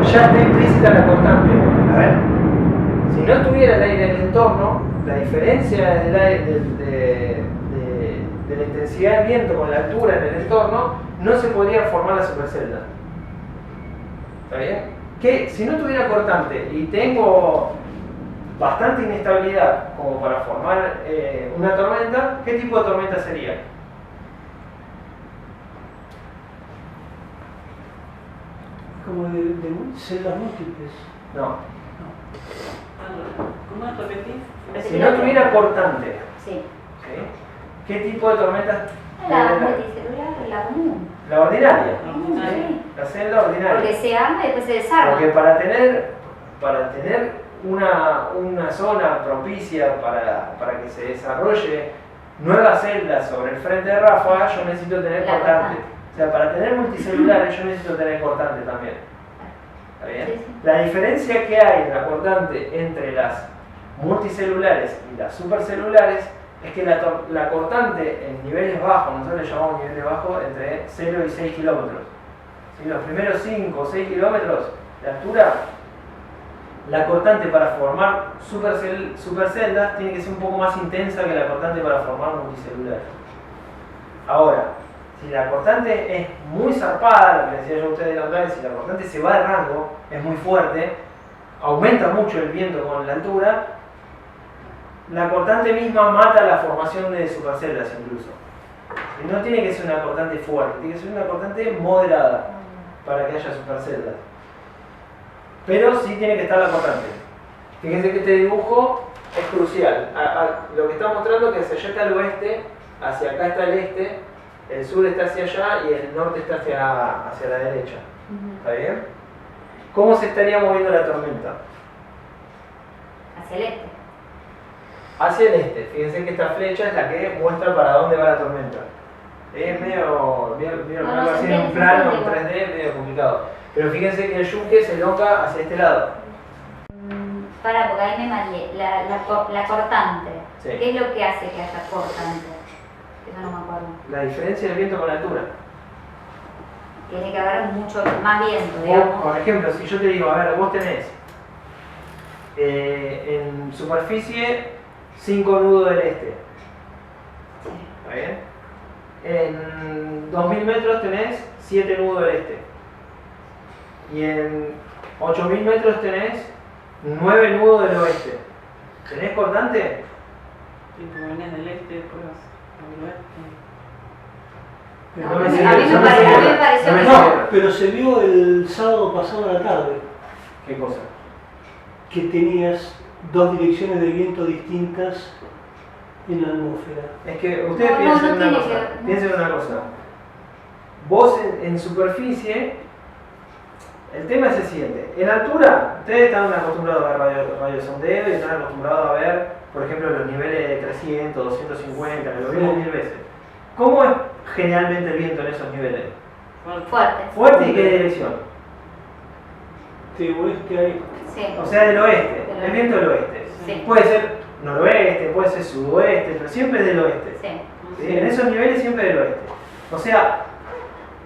ya está implícita la constante. A ver, si no estuviera el aire en el entorno, la diferencia del aire, de la intensidad del viento con la altura en el entorno, no se podría formar la supercelda. ¿Está bien? Que si no tuviera cortante y tengo bastante inestabilidad como para formar una tormenta, ¿qué tipo de tormenta sería? Como de celdas múltiples. No. ¿Cómo repetís? Si no tuviera cortante, Sí. ¿sí? ¿Qué tipo de tormenta? La multicelular, la común. La ordinaria. Sí. La celda ordinaria. Porque se arma y después se desarma. Porque para tener una zona propicia para que se desarrolle nuevas celdas sobre el frente de ráfaga, yo necesito tener La cortante. cortante. O sea, para tener multicelulares yo necesito tener cortante también. ¿Está bien? Sí, sí. La diferencia que hay en la cortante entre las multicelulares y las supercelulares es que la cortante en niveles bajos, nosotros le llamamos niveles bajos entre 0 y 6 kilómetros. ¿Sí? Los primeros 5 o 6 kilómetros de altura, la cortante para formar superceldas tiene que ser un poco más intensa que la cortante para formar multicelulares. Ahora, si la cortante es muy zarpada, lo que decía yo a ustedes la otra vez, si la cortante se va de rango, es muy fuerte, aumenta mucho el viento con la altura, la cortante misma mata la formación de superceldas incluso. Y no tiene que ser una cortante fuerte, tiene que ser una cortante moderada para que haya superceldas. Pero sí tiene que estar la cortante. Fíjense que este dibujo es crucial. Lo que está mostrando es que hacia allá está el oeste, hacia acá está el este, el sur está hacia allá y el norte está hacia la derecha. ¿Está bien? ¿Cómo se estaría moviendo la tormenta? Hacia el este. Hacia el este. Fíjense que esta flecha es la que muestra para dónde va la tormenta. Es medio, vieron No, algo se así en un entiende, plano, se en entiende 3D, medio complicado. Pero fíjense que el yunque se loca hacia este lado. Para, porque ahí me mareé. La cortante. Sí. ¿Qué es lo que hace que haya cortante? Eso no me acuerdo. La diferencia del viento con la altura. Tiene que haber mucho más viento, Vos, digamos. por ejemplo, si yo te digo, a ver, vos tenés en superficie 5 nudos del este. ¿Está bien? En 2000 metros tenés 7 nudos del este. Y en 8000 metros tenés 9 nudos del oeste. ¿Tenés cortante? Tipo, venías del este, después al oeste. Pero No, me a mí sirve, me no me pare- a mí sirve, me pareció no me que sirve. No, pero se vio el sábado pasado a la tarde ¿Qué cosa? que tenías dos direcciones de viento distintas en la atmósfera. Es que ustedes No, piensen no una tiene cosa. que ver, no. Piensen una cosa. Vos en superficie, el tema es el siguiente. En altura, ustedes están acostumbrados a ver radiosondeo y están acostumbrados a ver, por ejemplo, los niveles de 300, 250, que lo vimos 1000 veces. ¿Cómo es generalmente el viento en esos niveles? Fuerte. ¿Fuerte y qué dirección? De oeste a este. Sí. O sea, del oeste. El viento del oeste. Sí. Puede ser noroeste, puede ser sudoeste, pero siempre es del oeste. Sí. ¿Sí? En esos niveles siempre del oeste. O sea,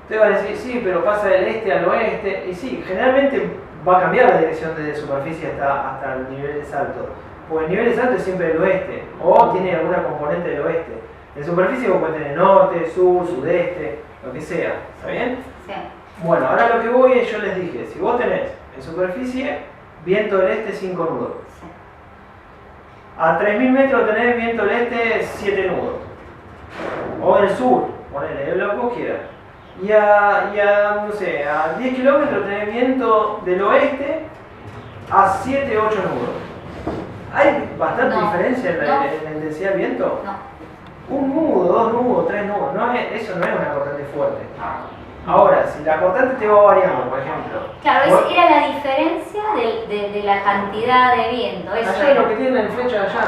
usted va a decir, sí, pero pasa del este al oeste. Y sí, generalmente va a cambiar la dirección desde superficie hasta el nivel de salto. Porque el nivel de salto es siempre del oeste, o tiene alguna componente del oeste. En superficie vos podés tener norte, sur, sudeste, lo que sea. ¿Está bien? Sí. Bueno, ahora lo que voy es, yo les dije, si vos tenés en superficie viento del este 5 nudos. Sí. A 3000 metros tenés viento del este 7 nudos. O del sur, ponele, lo que vos quieras. Y no sé, a 10 kilómetros tenés viento del oeste a 7, 8 nudos. ¿Hay bastante No, diferencia en no. la intensidad del viento? No. Un nudo, 2 nudos, 3 nudos, eso no es una cortante fuerte. Ahora, si la cortante te va variando, por ejemplo. Claro, vos- era la diferencia de la cantidad de viento. Eso allá es era. lo que tiene la flecha de allá.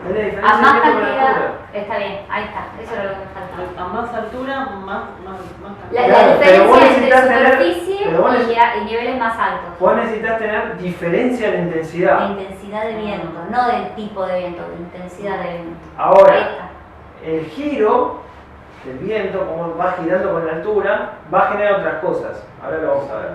Es la diferencia A más del viento con la cantidad. altura. Está bien, ahí está. Eso era lo que me faltaba. A más altura, más La, cantidad. Claro, la pero vos diferencia necesitas entre tener- superficie pero vos y niveles más altos. Vos necesitas tener diferencia en la De intensidad. intensidad de viento, no del tipo de viento, de intensidad de viento. Ahí Ahora, está. el giro del viento, como va girando con la altura, va a generar otras cosas. Ahora lo vamos a ver.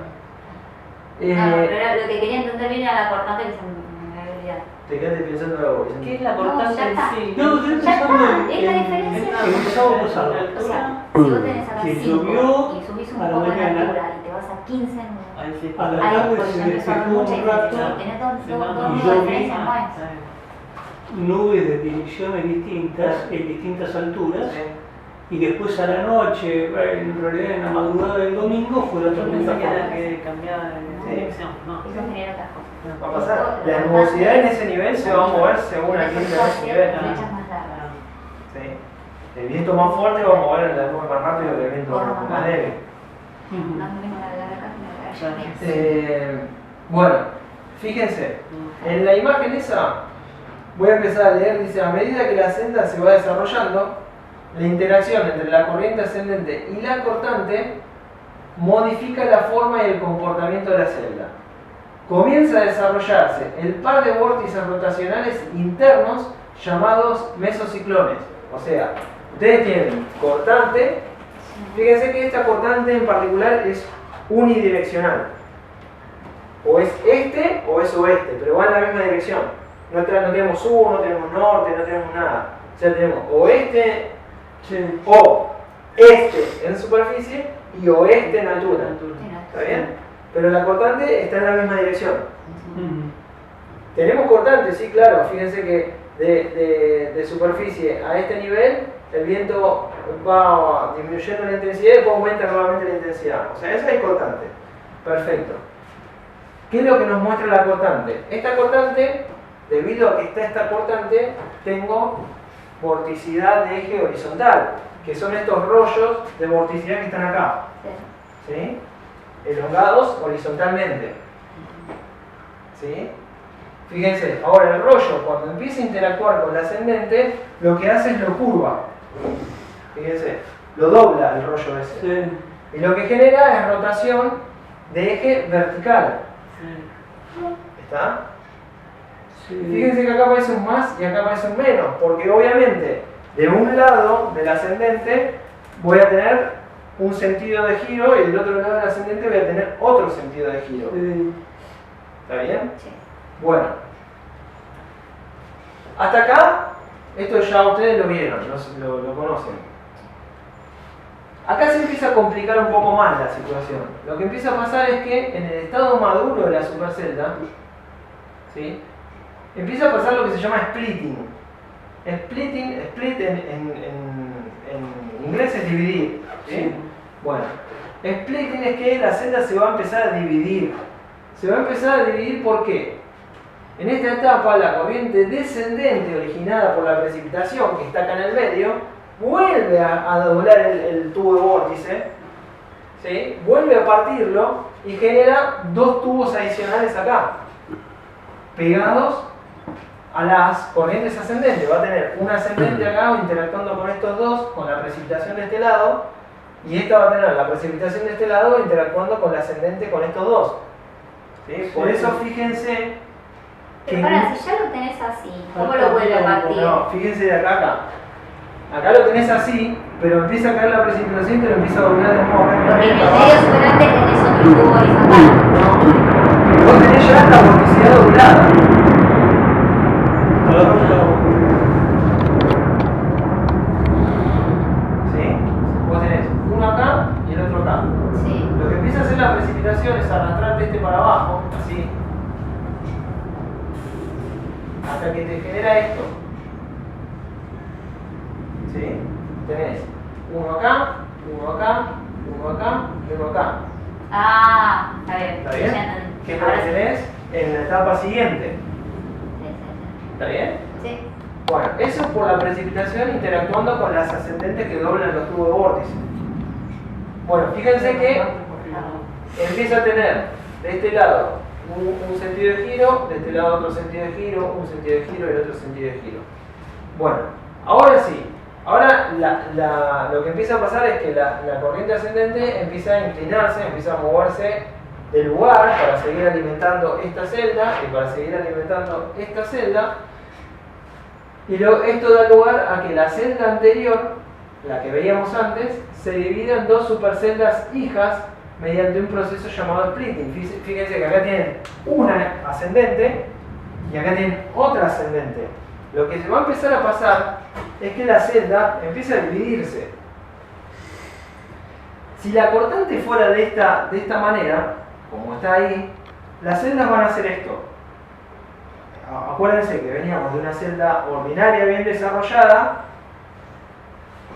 Pero lo que quería entender bien era la cortante que se me había olvidado. Te quedaste pensando algo. ¿Qué es la No, cortante ya en está. sí? No, estoy Ya pensando está, es la diferencia. en el sábado pasado. O sea, si vos tenés acá Que 5 llovió y subís un a la poco de mañana. altura y te vas a 15 nudos, Ahí sí. A la ahí tarde por se ejemplo son despejó mucha un rato, diferencia. Tenés dos Sí, no, nudos yo de vi- diferencia, no es. nubes de direcciones distintas, en distintas alturas, y después a la noche, en realidad en la madrugada del domingo, fue la Yo pensé tormenta que era fuerte. que cambiaba de dirección. No. Eso genera otras cosas. Va a pasar. La nubosidad en ese nivel se va a mover según a quién le da ese nivel. Flechas más largas. Sí. El viento más fuerte va a mover la nube más rápido que el viento más débil. Ujú. No me vengo a la acá, me Bueno, fíjense, en la imagen esa voy a empezar a leer, dice, a medida que la senda se va desarrollando, la interacción entre la corriente ascendente y la cortante modifica la forma y el comportamiento de la celda. Comienza a desarrollarse el par de vórtices rotacionales internos llamados mesociclones. O sea, ustedes tienen cortante, fíjense que esta cortante en particular es unidireccional. O es este o es oeste, pero va en la misma dirección. No tenemos sur, no tenemos norte, no tenemos nada. O sea, tenemos oeste Sí. o este en superficie y oeste en altura. ¿Está bien? Pero la cortante está en la misma dirección. Ujú. Tenemos cortante, sí, claro. Fíjense que de superficie a este nivel el viento va disminuyendo la intensidad y después aumenta nuevamente la intensidad. O sea, esa es cortante. Perfecto. ¿Qué es lo que nos muestra la cortante? Esta cortante, debido a que está esta cortante, tengo vorticidad de eje horizontal, que son estos rollos de vorticidad que están acá, ¿sí? Elongados horizontalmente. ¿Sí? Fíjense, ahora el rollo cuando empieza a interactuar con la ascendente, lo que hace es lo curva. Fíjense, lo dobla el rollo ese. Sí. Y lo que genera es rotación de eje vertical. ¿Está? Sí. Fíjense que acá aparece un más y acá aparece un menos, porque obviamente de un lado del ascendente voy a tener un sentido de giro y del otro lado del ascendente voy a tener otro sentido de giro. Sí. ¿Está bien? Sí. Bueno. Hasta acá, esto ya ustedes lo vieron, lo conocen. Acá se empieza a complicar un poco más la situación. Lo que empieza a pasar es que en el estado maduro de la supercelda, ¿sí?, empieza a pasar lo que se llama splitting. Split en inglés es dividir. ¿Sí? Sí. Bueno, splitting es que la celda se va a empezar a dividir. Se va a empezar a dividir ¿por qué? En esta etapa la corriente descendente originada por la precipitación que está acá en el medio vuelve a doblar el tubo de vórtice, ¿sí?, vuelve a partirlo y genera dos tubos adicionales acá, pegados a las corrientes ascendentes. Va a tener un ascendente acá interactuando con estos dos, con la precipitación de este lado, y esta va a tener la precipitación de este lado interactuando con la ascendente con estos dos. ¿Sí? Por eso fíjense que... Pero para, si ya lo tenés así, ¿cómo lo vuelve a partir? No, fíjense de acá a acá. Acá lo tenés así, pero empieza a caer la precipitación y te lo empieza a doblar de nuevo acá en el Porque en el medio. medio seguramente tenés otro tubo horizontal. No, vos tenés ya la vorticidad doblada. ¿Sí? Vos tenés uno acá y el otro acá. Sí. Lo que empieza a hacer la precipitación es arrastrarte este para abajo, así, hasta que te genera esto. ¿Sí? Tenés uno acá, uno acá, uno acá y uno acá. Ah, está bien. ¿Está bien? Ya entendí. Que es lo que Ahora sí. tenés en la etapa siguiente. Sí, ¿Está bien? sí, sí. Bueno, eso es por la precipitación interactuando con las ascendentes que doblan los tubos de vórtice. Bueno, fíjense que empieza a tener de este lado un sentido de giro, de este lado otro sentido de giro, un sentido de giro y el otro sentido de giro. Bueno, ahora sí. Ahora lo que empieza a pasar es que la corriente ascendente empieza a inclinarse, empieza a moverse del lugar para seguir alimentando esta celda y para seguir alimentando esta celda. Y esto da lugar a que la celda anterior, la que veíamos antes, se divida en dos superceldas hijas mediante un proceso llamado splitting. Fíjense que acá tienen una ascendente y acá tienen otra ascendente. Lo que se va a empezar a pasar es que la celda empieza a dividirse. Si la cortante fuera de esta manera, como está ahí, las celdas van a hacer esto. Acuérdense que veníamos de una celda ordinaria bien desarrollada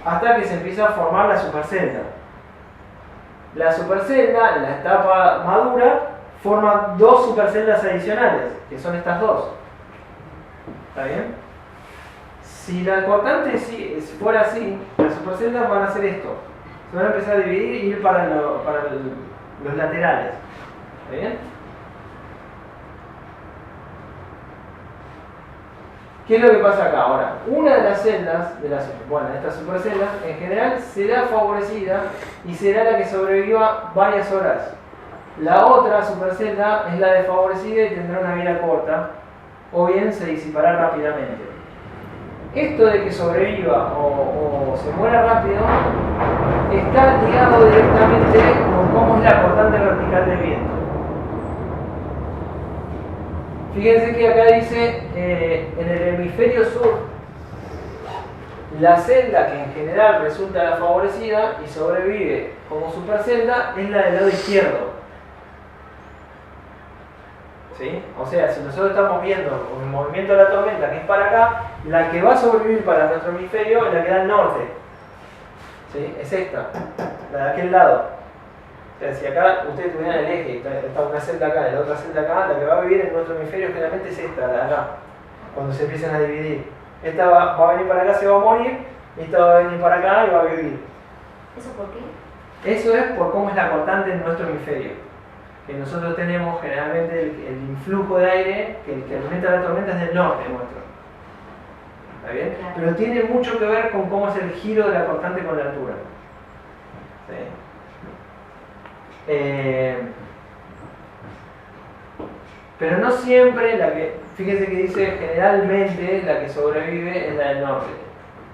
hasta que se empieza a formar la supercelda. La supercelda, en la etapa madura, forma dos superceldas adicionales, que son estas dos. ¿Está bien? Si la cortante fuera así, las superceldas van a hacer esto. Se van a empezar a dividir y ir para los laterales. ¿Está bien? ¿Qué es lo que pasa acá? Ahora, una de las celdas, estas superceldas, en general será favorecida y será la que sobreviva varias horas. La otra supercelda es la desfavorecida y tendrá una vida corta, o bien se disipará rápidamente. Esto de que sobreviva o se muera rápido está ligado directamente con cómo es la cortante vertical del viento. Fíjense que acá dice, en el hemisferio sur, la celda que en general resulta la favorecida y sobrevive como supercelda es la del lado izquierdo. ¿Sí? O sea, si nosotros estamos viendo el movimiento de la tormenta que es para acá, la que va a sobrevivir para nuestro hemisferio es la que da al norte. ¿Sí? Es esta, la de aquel lado. O sea, si acá ustedes tuvieran el eje, está una celda acá y la otra celda acá, la que va a vivir en nuestro hemisferio generalmente es esta, la de acá, cuando se empiezan a dividir. Esta va a venir para acá, se va a morir, esta va a venir para acá y va a vivir. ¿Eso por qué? Eso es por cómo es la cortante en nuestro hemisferio. Que nosotros tenemos generalmente el influjo de aire que alimenta la tormenta es del norte nuestro. ¿Está bien? Claro. Pero tiene mucho que ver con cómo es el giro de la cortante con la altura. ¿Sí? Pero no siempre fíjense que dice generalmente la que sobrevive es la del norte,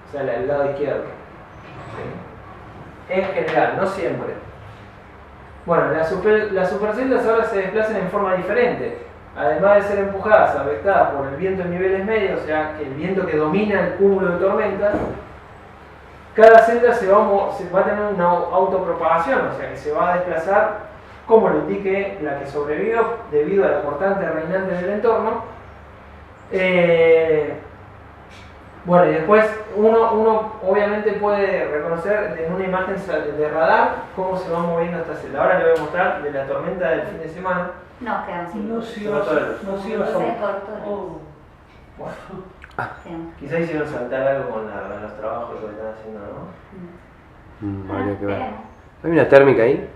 o sea, la del lado izquierdo. ¿Sí? En general, no siempre. Bueno, las superceldas ahora se desplazan en forma diferente. Además de ser empujadas, afectadas por el viento en niveles medios, o sea, que el viento que domina el cúmulo de tormentas, cada celda va a tener una autopropagación, o sea que se va a desplazar como lo indique la que sobrevivió debido a la cortante reinante del entorno. Bueno, y después uno obviamente puede reconocer en una imagen de radar cómo se va moviendo esta celda. Ahora le voy a mostrar de la tormenta del fin de semana. No, quedan sin. No se iba a Se cortó. Bueno, Quedan. quizá hicieron saltar algo con los trabajos que están haciendo, ¿no? Habría que ver. Veremos. ¿Hay una térmica ahí?